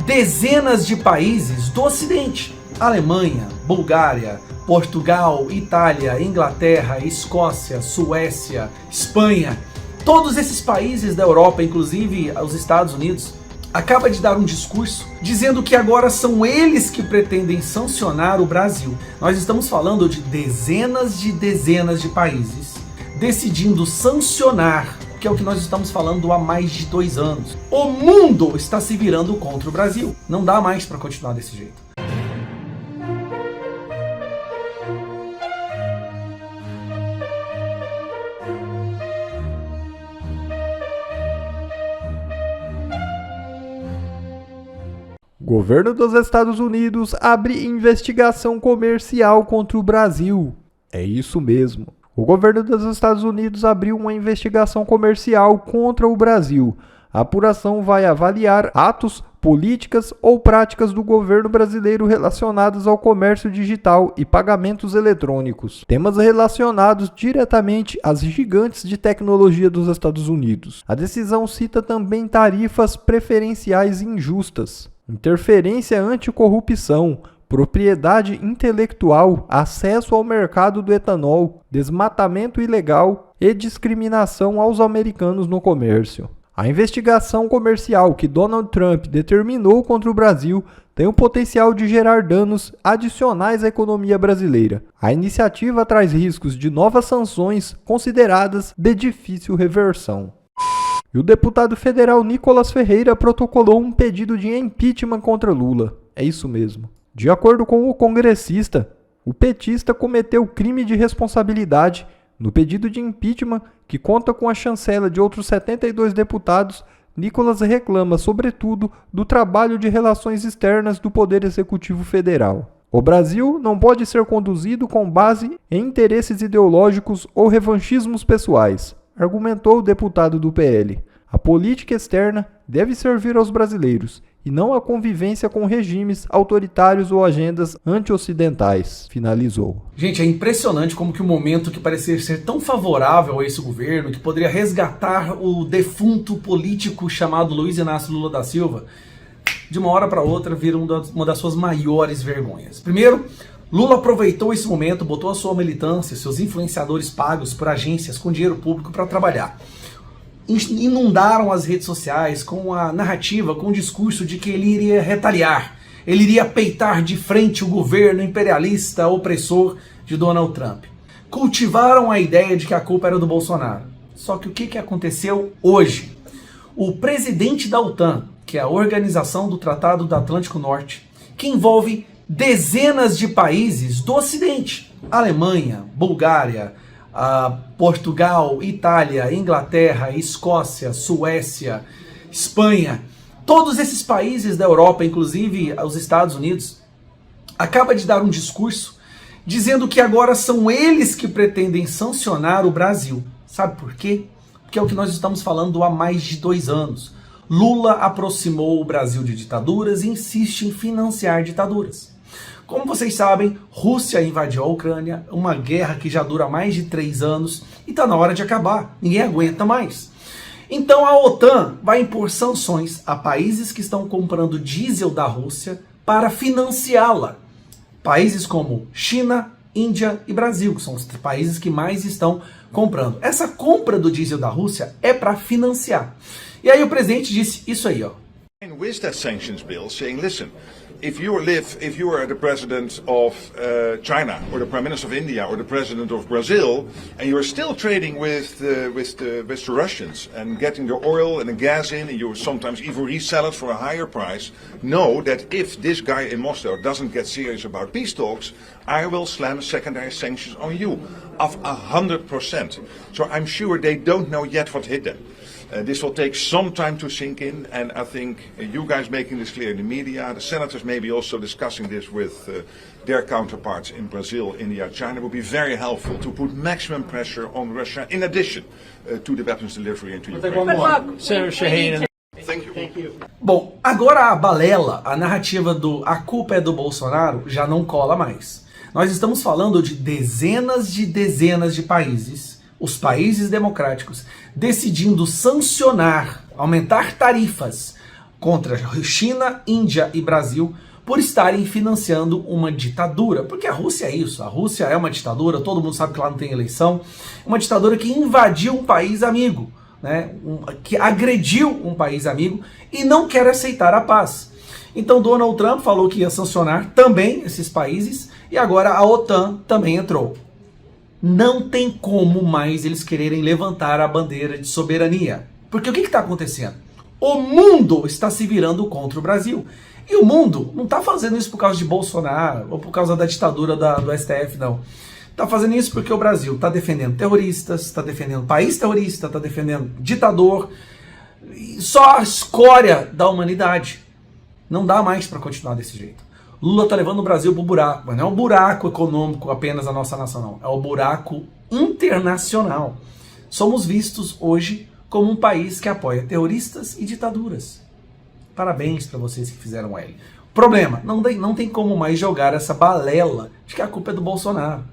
dezenas de países do Ocidente: Alemanha, Bulgária, Portugal, Itália, Inglaterra, Escócia, Suécia, Espanha. Todos esses países da Europa, inclusive os Estados Unidos, acaba de dar um discurso dizendo que agora são eles que pretendem sancionar o Brasil. Nós estamos falando de dezenas de países decidindo sancionar, que é o que nós estamos falando há mais de 2 anos. O mundo está se virando contra o Brasil. Não dá mais para continuar desse jeito. O governo dos Estados Unidos abre investigação comercial contra o Brasil. É isso mesmo. O governo dos Estados Unidos abriu uma investigação comercial contra o Brasil. A apuração vai avaliar atos, políticas ou práticas do governo brasileiro relacionados ao comércio digital e pagamentos eletrônicos. Temas relacionados diretamente às gigantes de tecnologia dos Estados Unidos. A decisão cita também tarifas preferenciais injustas, interferência anticorrupção, propriedade intelectual, acesso ao mercado do etanol, desmatamento ilegal e discriminação aos americanos no comércio. A investigação comercial que Donald Trump determinou contra o Brasil tem o potencial de gerar danos adicionais à economia brasileira. A iniciativa traz riscos de novas sanções consideradas de difícil reversão. E o deputado federal Nicolas Ferreira protocolou um pedido de impeachment contra Lula. É isso mesmo. De acordo com o congressista, o petista cometeu crime de responsabilidade no pedido de impeachment, que conta com a chancela de outros 72 deputados. Nicolas reclama, sobretudo, do trabalho de relações externas do Poder Executivo Federal. O Brasil não pode ser conduzido com base em interesses ideológicos ou revanchismos pessoais, argumentou o deputado do PL. A política externa deve servir aos brasileiros e não a convivência com regimes autoritários ou agendas anti-ocidentais, finalizou. Gente, é impressionante como que o momento que parecia ser tão favorável a esse governo, que poderia resgatar o defunto político chamado Luiz Inácio Lula da Silva, de uma hora para outra vira uma das suas maiores vergonhas. Primeiro, Lula aproveitou esse momento, botou a sua militância, seus influenciadores pagos por agências com dinheiro público para trabalhar. Inundaram as redes sociais com a narrativa, com o discurso de que ele iria retaliar, ele iria peitar de frente o governo imperialista opressor de Donald Trump. Cultivaram a ideia de que a culpa era do Bolsonaro. Só que o que aconteceu hoje? O presidente da OTAN, que é a Organização do Tratado do Atlântico Norte, que envolve dezenas de países do Ocidente: Alemanha, Bulgária, Portugal, Itália, Inglaterra, Escócia, Suécia, Espanha. Todos esses países da Europa, inclusive os Estados Unidos, acaba de dar um discurso dizendo que agora são eles que pretendem sancionar o Brasil. Sabe por quê? Porque é o que nós estamos falando há mais de 2 anos. Lula aproximou o Brasil de ditaduras e insiste em financiar ditaduras. Como vocês sabem, Rússia invadiu a Ucrânia, uma guerra que já dura mais de 3 anos e está na hora de acabar. Ninguém aguenta mais. Então a OTAN vai impor sanções a países que estão comprando diesel da Rússia para financiá-la. Países como China, Índia e Brasil, que são os países que mais estão comprando. Essa compra do diesel da Rússia é para financiar. E aí o presidente disse isso aí, ó. With that sanctions bill, saying, listen, if you are the president of China, or the prime minister of India, or the president of Brazil, and you are still trading with the Russians and getting the oil and the gas in, and you sometimes even resell it for a higher price, know that if this guy in Moscow doesn't get serious about peace talks, I will slam secondary sanctions on you of 100%. So I'm sure they don't know yet what hit them. This will take some time to sink in, and I think you guys making this clear in the media, the senators maybe also discussing this with their counterparts in Brazil, India, China, will be very helpful to put maximum pressure on Russia in addition to the weapons delivery into Ukraine. Senator Shaheen. Thank you. Bom, agora a balela, a narrativa do a culpa é do Bolsonaro já não cola mais. Nós estamos falando de dezenas de países, os países democráticos, decidindo sancionar, aumentar tarifas contra China, Índia e Brasil por estarem financiando uma ditadura. Porque a Rússia é isso, a Rússia é uma ditadura, todo mundo sabe que lá não tem eleição, uma ditadura que invadiu um país amigo, né? Que agrediu um país amigo e não quer aceitar a paz. Então Donald Trump falou que ia sancionar também esses países e agora a OTAN também entrou. Não tem como mais eles quererem levantar a bandeira de soberania. Porque o que está acontecendo? O mundo está se virando contra o Brasil. E o mundo não está fazendo isso por causa de Bolsonaro ou por causa da ditadura do STF, não. Está fazendo isso porque o Brasil está defendendo terroristas, está defendendo país terrorista, está defendendo ditador. Só a escória da humanidade. Não dá mais para continuar desse jeito. Lula está levando o Brasil para o buraco, mas não é um buraco econômico apenas da nossa nação, não. É o buraco internacional. Somos vistos hoje como um país que apoia terroristas e ditaduras. Parabéns para vocês que fizeram L. Problema, não tem como mais jogar essa balela de que a culpa é do Bolsonaro.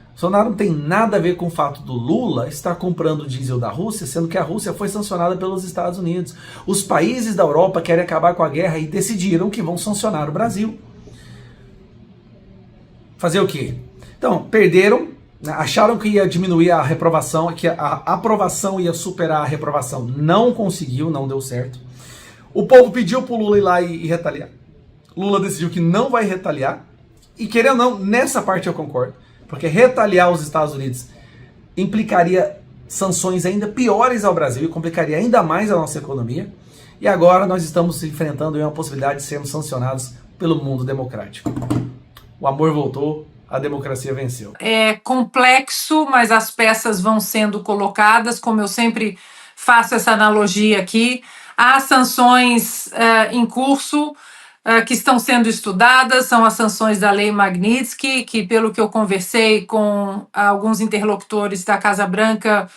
Bolsonaro não tem nada a ver com o fato do Lula estar comprando diesel da Rússia, sendo que a Rússia foi sancionada pelos Estados Unidos. Os países da Europa querem acabar com a guerra e decidiram que vão sancionar o Brasil. Fazer o quê? Então, perderam, acharam que ia diminuir a reprovação, que a aprovação ia superar a reprovação. Não conseguiu, não deu certo. O povo pediu pro Lula ir lá e retaliar. Lula decidiu que não vai retaliar. E querendo ou não, nessa parte eu concordo. Porque retaliar os Estados Unidos implicaria sanções ainda piores ao Brasil e complicaria ainda mais a nossa economia. E agora nós estamos enfrentando uma possibilidade de sermos sancionados pelo mundo democrático. O amor voltou, a democracia venceu. É complexo, mas as peças vão sendo colocadas, como eu sempre faço essa analogia aqui. Há sanções em curso que estão sendo estudadas, são as sanções da Lei Magnitsky, que pelo que eu conversei com alguns interlocutores da Casa Branca,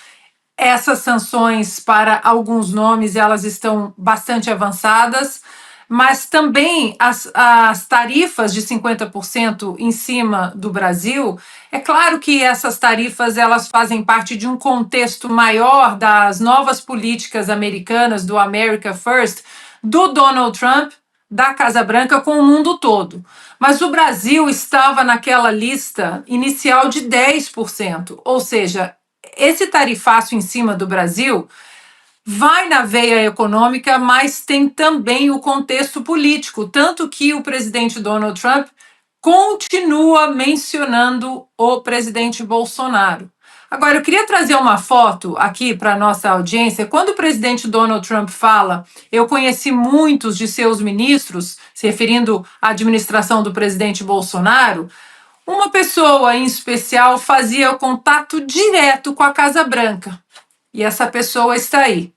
essas sanções para alguns nomes, elas estão bastante avançadas, mas também as tarifas de 50% em cima do Brasil, é claro que essas tarifas elas fazem parte de um contexto maior das novas políticas americanas, do America First, do Donald Trump, da Casa Branca com o mundo todo. Mas o Brasil estava naquela lista inicial de 10%, ou seja, esse tarifaço em cima do Brasil vai na veia econômica, mas tem também o contexto político, tanto que o presidente Donald Trump continua mencionando o presidente Bolsonaro. Agora, eu queria trazer uma foto aqui para a nossa audiência. Quando o presidente Donald Trump fala, eu conheci muitos de seus ministros, se referindo à administração do presidente Bolsonaro, uma pessoa em especial fazia contato direto com a Casa Branca. E essa pessoa está aí.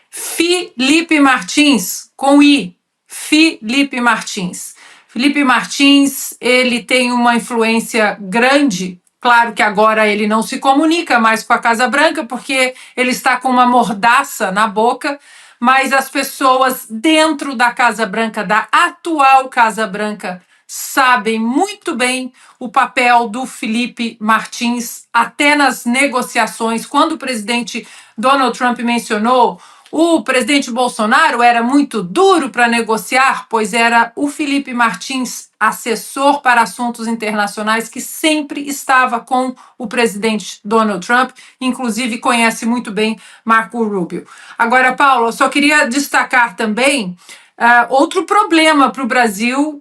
Felipe Martins, com I, Felipe Martins. Felipe Martins, ele tem uma influência grande, claro que agora ele não se comunica mais com a Casa Branca, porque ele está com uma mordaça na boca, mas as pessoas dentro da Casa Branca, da atual Casa Branca, sabem muito bem o papel do Felipe Martins, até nas negociações, quando o presidente Donald Trump mencionou o presidente Bolsonaro era muito duro para negociar, pois era o Felipe Martins, assessor para assuntos internacionais, que sempre estava com o presidente Donald Trump, inclusive conhece muito bem Marco Rubio. Agora, Paulo, eu só queria destacar também outro problema para o Brasil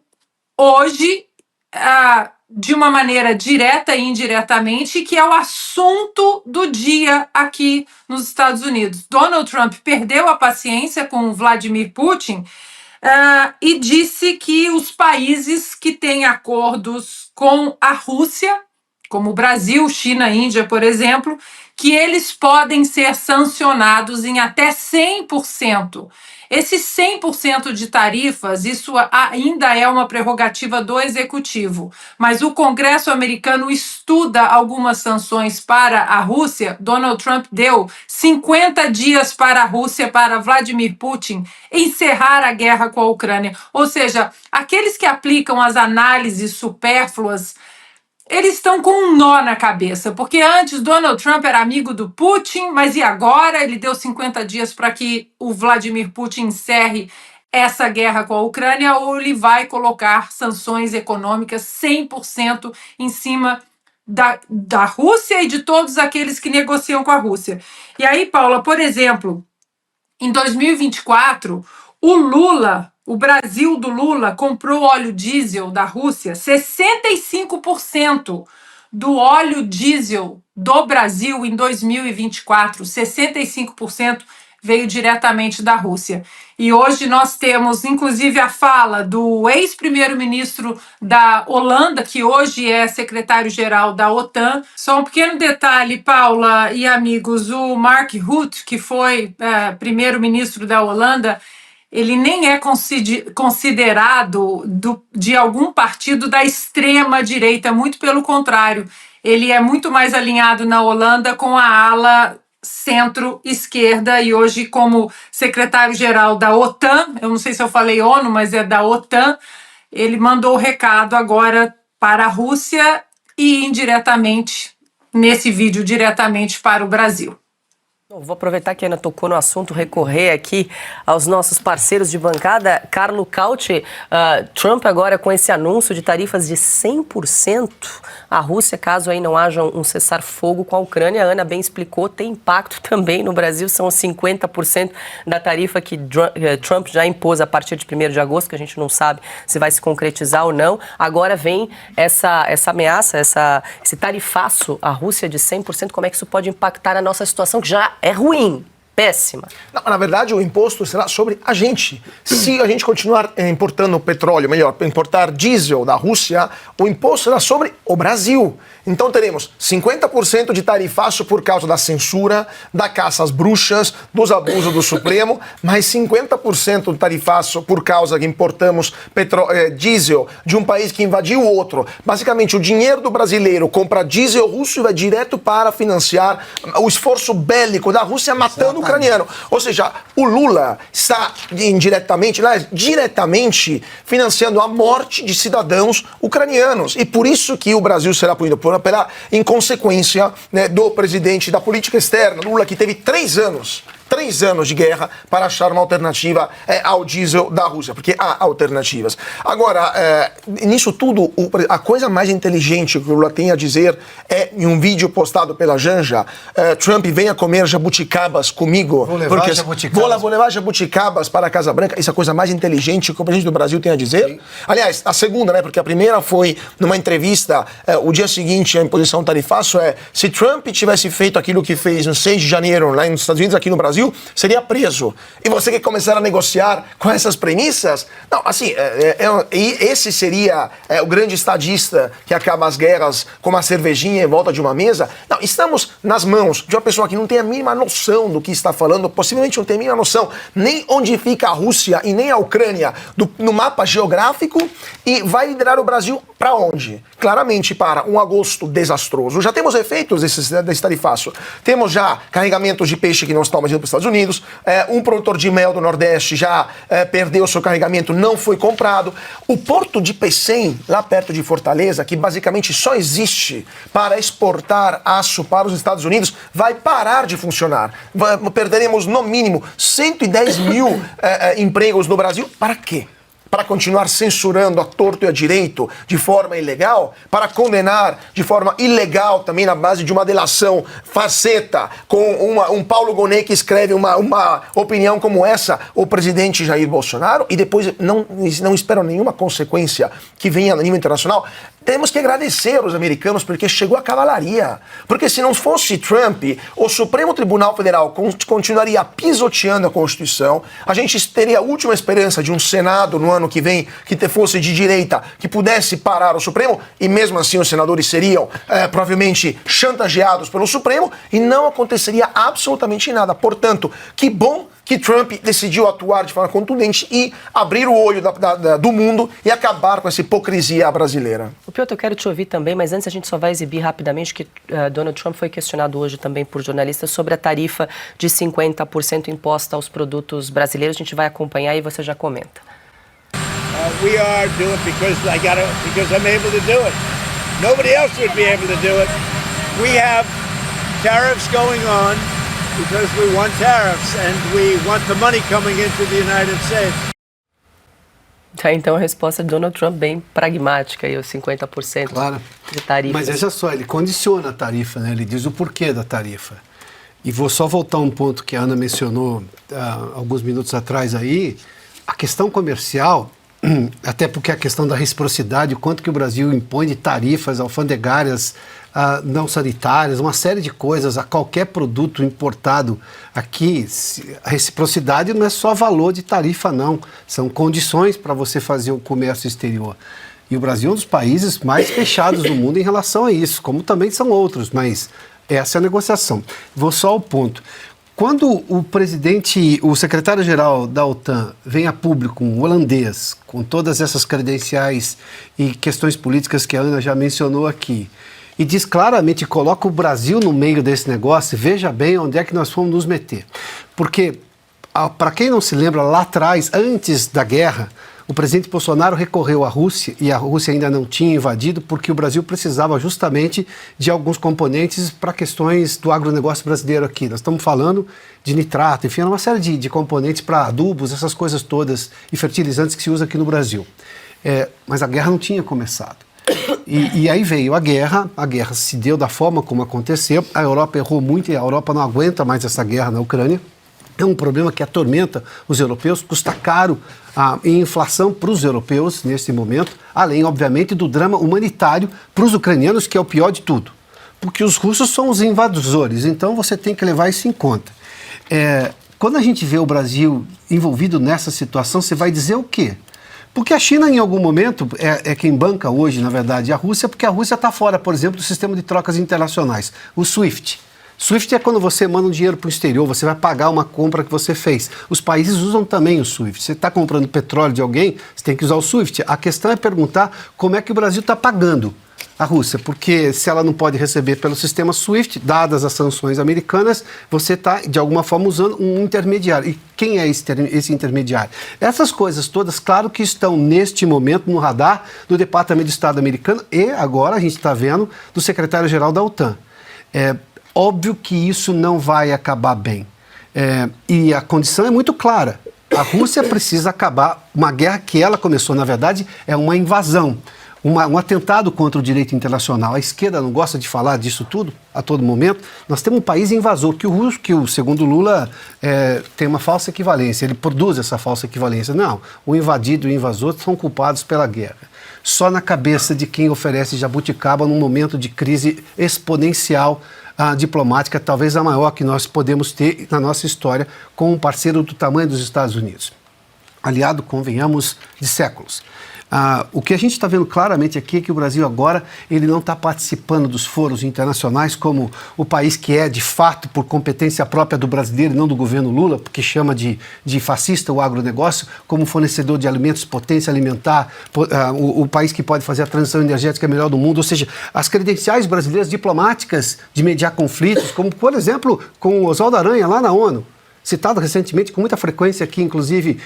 hoje, de uma maneira direta e indiretamente, que é o assunto do dia aqui nos Estados Unidos. Donald Trump perdeu a paciência com Vladimir Putin e disse que os países que têm acordos com a Rússia, como o Brasil, China, Índia, por exemplo, que eles podem ser sancionados em até 100%. Esse 100% de tarifas, isso ainda é uma prerrogativa do executivo, mas o Congresso americano estuda algumas sanções para a Rússia. Donald Trump deu 50 dias para a Rússia, para Vladimir Putin encerrar a guerra com a Ucrânia. Ou seja, aqueles que aplicam as análises supérfluas, eles estão com um nó na cabeça, porque antes Donald Trump era amigo do Putin, mas e agora? Ele deu 50 dias para que o Vladimir Putin encerre essa guerra com a Ucrânia ou ele vai colocar sanções econômicas 100% em cima da Rússia e de todos aqueles que negociam com a Rússia. E aí, Paula, por exemplo, em 2024, o Brasil do Lula comprou óleo diesel da Rússia, 65% do óleo diesel do Brasil em 2024, 65% veio diretamente da Rússia. E hoje nós temos, inclusive, a fala do ex-primeiro-ministro da Holanda, que hoje é secretário-geral da OTAN. Só um pequeno detalhe, Paula e amigos, o Mark Rutte, que foi primeiro-ministro da Holanda, ele nem é considerado de algum partido da extrema-direita, muito pelo contrário. Ele é muito mais alinhado na Holanda com a ala centro-esquerda e hoje como secretário-geral da OTAN, eu não sei se eu falei ONU, mas é da OTAN, ele mandou o recado agora para a Rússia e indiretamente, nesse vídeo, diretamente para o Brasil. Vou aproveitar que a Ana tocou no assunto, recorrer aqui aos nossos parceiros de bancada. Carlo Cauti, Trump agora com esse anúncio de tarifas de 100% à Rússia, caso aí não haja um cessar-fogo com a Ucrânia. A Ana bem explicou, tem impacto também no Brasil, são 50% da tarifa que Trump já impôs a partir de 1º de agosto, que a gente não sabe se vai se concretizar ou não. Agora vem essa ameaça, esse tarifaço à Rússia de 100%, como é que isso pode impactar a nossa situação, que já é ruim, péssima. Não, na verdade, o imposto será sobre a gente. Se a gente continuar importando petróleo, melhor, importar diesel da Rússia, o imposto será sobre o Brasil. Então teremos 50% de tarifaço por causa da censura, da caça às bruxas, dos abusos do Supremo, mais 50% de tarifaço por causa que importamos diesel de um país que invadiu o outro. Basicamente, o dinheiro do brasileiro compra diesel russo e vai direto para financiar o esforço bélico da Rússia matando o ucraniano. Ou seja, o Lula está diretamente financiando a morte de cidadãos ucranianos. E por isso que o Brasil será punido pela inconsequência, né, do presidente da política externa, Lula, que teve 3 anos de guerra para achar uma alternativa ao diesel da Rússia, porque há alternativas. Agora, nisso tudo, a coisa mais inteligente que o Lula tem a dizer é, em um vídeo postado pela Janja, Trump, venha comer jabuticabas comigo. Vou levar jabuticabas para a Casa Branca. Isso é a coisa mais inteligente que o presidente do Brasil tem a dizer. Sim. Aliás, a segunda, né, porque a primeira foi numa entrevista, o dia seguinte, a imposição tarifaço se Trump tivesse feito aquilo que fez no 6 de janeiro, lá nos Estados Unidos, aqui no Brasil, seria preso. E você quer começar a negociar com essas premissas? Não, assim, esse seria o grande estadista que acaba as guerras com uma cervejinha em volta de uma mesa? Não, estamos nas mãos de uma pessoa que não tem a mínima noção do que está falando, possivelmente não tem a mínima noção nem onde fica a Rússia e nem a Ucrânia no mapa geográfico, e vai liderar o Brasil para onde? Claramente para um agosto desastroso. Já temos efeitos desse tarifaço. Temos já carregamentos de peixe que não estão mais indo para os Estados Unidos, um produtor de mel do Nordeste já perdeu seu carregamento, não foi comprado. O porto de Pecém, lá perto de Fortaleza, que basicamente só existe para exportar aço para os Estados Unidos, vai parar de funcionar. Perderemos no mínimo 110 mil empregos no Brasil. Para quê? Para continuar censurando a torto e a direito de forma ilegal, para condenar de forma ilegal também na base de uma delação faceta com um Paulo Gonet que escreve uma opinião como essa, o presidente Jair Bolsonaro, e depois não esperam nenhuma consequência que venha a nível internacional. Temos que agradecer aos americanos porque chegou a cavalaria. Porque se não fosse Trump, o Supremo Tribunal Federal continuaria pisoteando a Constituição, a gente teria a última esperança de um Senado no ano que vem que fosse de direita, que pudesse parar o Supremo, e mesmo assim os senadores seriam provavelmente chantageados pelo Supremo e não aconteceria absolutamente nada. Portanto, que bom que Trump decidiu atuar de forma contundente e abrir o olho do mundo e acabar com essa hipocrisia brasileira. O Piotr, eu quero te ouvir também, mas antes a gente só vai exibir rapidamente que Donald Trump foi questionado hoje também por jornalistas sobre a tarifa de 50% imposta aos produtos brasileiros. A gente vai acompanhar e você já comenta. We are doing because I'm able to do it. Nobody else would be able to do it. We have tariffs going on because we want tariffs and we want the money coming into the United States. Tá, então a resposta de Donald Trump bem pragmática, aí os 50% Claro. de tarifa. Mas veja só, ele condiciona a tarifa, né? Ele diz o porquê da tarifa. E vou só voltar a um ponto que a Ana mencionou alguns minutos atrás aí, a questão comercial, até porque a questão da reciprocidade, o quanto que o Brasil impõe de tarifas alfandegárias, não sanitárias, uma série de coisas a qualquer produto importado aqui. A reciprocidade não é só valor de tarifa, não. São condições para você fazer o comércio exterior. E o Brasil é um dos países mais fechados do mundo em relação a isso, como também são outros, mas essa é a negociação. Vou só ao ponto. Quando o secretário-geral da OTAN vem a público, um holandês, com todas essas credenciais e questões políticas que a Ana já mencionou aqui, e diz claramente, coloca o Brasil no meio desse negócio, veja bem onde é que nós fomos nos meter. Porque, para quem não se lembra, lá atrás, antes da guerra, o presidente Bolsonaro recorreu à Rússia, e a Rússia ainda não tinha invadido, porque o Brasil precisava justamente de alguns componentes para questões do agronegócio brasileiro aqui. Nós estamos falando de nitrato, enfim, uma série de componentes para adubos, essas coisas todas, e fertilizantes que se usa aqui no Brasil. Mas a guerra não tinha começado. E aí veio a guerra se deu da forma como aconteceu, a Europa errou muito e a Europa não aguenta mais essa guerra na Ucrânia. É um problema que atormenta os europeus, custa caro em inflação para os europeus nesse momento, além, obviamente, do drama humanitário para os ucranianos, que é o pior de tudo. Porque os russos são os invasores, então você tem que levar isso em conta. Quando a gente vê o Brasil envolvido nessa situação, você vai dizer o quê? Porque a China, em algum momento, é quem banca hoje, na verdade, a Rússia, porque a Rússia está fora, por exemplo, do sistema de trocas internacionais, o SWIFT. SWIFT é quando você manda um dinheiro para o exterior, você vai pagar uma compra que você fez. Os países usam também o SWIFT. Você está comprando petróleo de alguém, você tem que usar o SWIFT. A questão é perguntar como é que o Brasil está pagando a Rússia, porque se ela não pode receber pelo sistema SWIFT, dadas as sanções americanas, você está, de alguma forma, usando um intermediário. E quem é esse intermediário? Essas coisas todas, claro que estão, neste momento, no radar do Departamento de Estado americano e, agora, a gente está vendo, do secretário-geral da OTAN. Óbvio que isso não vai acabar bem. E a condição é muito clara. A Rússia precisa acabar uma guerra que ela começou, na verdade, é uma invasão. Um atentado contra o direito internacional. A esquerda não gosta de falar disso tudo a todo momento. Nós temos um país invasor, que o segundo Lula tem uma falsa equivalência, ele produz essa falsa equivalência. Não, o invadido e o invasor são culpados pela guerra. Só na cabeça de quem oferece jabuticaba num momento de crise exponencial diplomática, talvez a maior que nós podemos ter na nossa história, com um parceiro do tamanho dos Estados Unidos. Aliado, convenhamos, de séculos. O que a gente está vendo claramente aqui é que o Brasil agora ele não está participando dos foros internacionais como o país que é, de fato, por competência própria do brasileiro e não do governo Lula, porque chama de fascista o agronegócio, como fornecedor de alimentos, potência alimentar, o país que pode fazer a transição energética melhor do mundo, ou seja, as credenciais brasileiras diplomáticas de mediar conflitos, como, por exemplo, com o Oswaldo Aranha lá na ONU, citado recentemente com muita frequência aqui, inclusive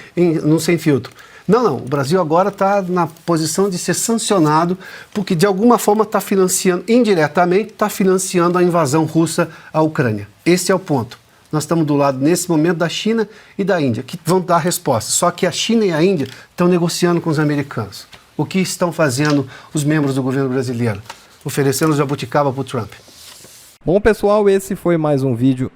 no Sem Filtro. Não, o Brasil agora está na posição de ser sancionado porque de alguma forma está financiando, indiretamente, está financiando a invasão russa à Ucrânia. Esse é o ponto. Nós estamos do lado, nesse momento, da China e da Índia, que vão dar resposta. Só que a China e a Índia estão negociando com os americanos. O que estão fazendo os membros do governo brasileiro? Oferecendo jabuticaba para o Trump. Bom, pessoal, esse foi mais um vídeo.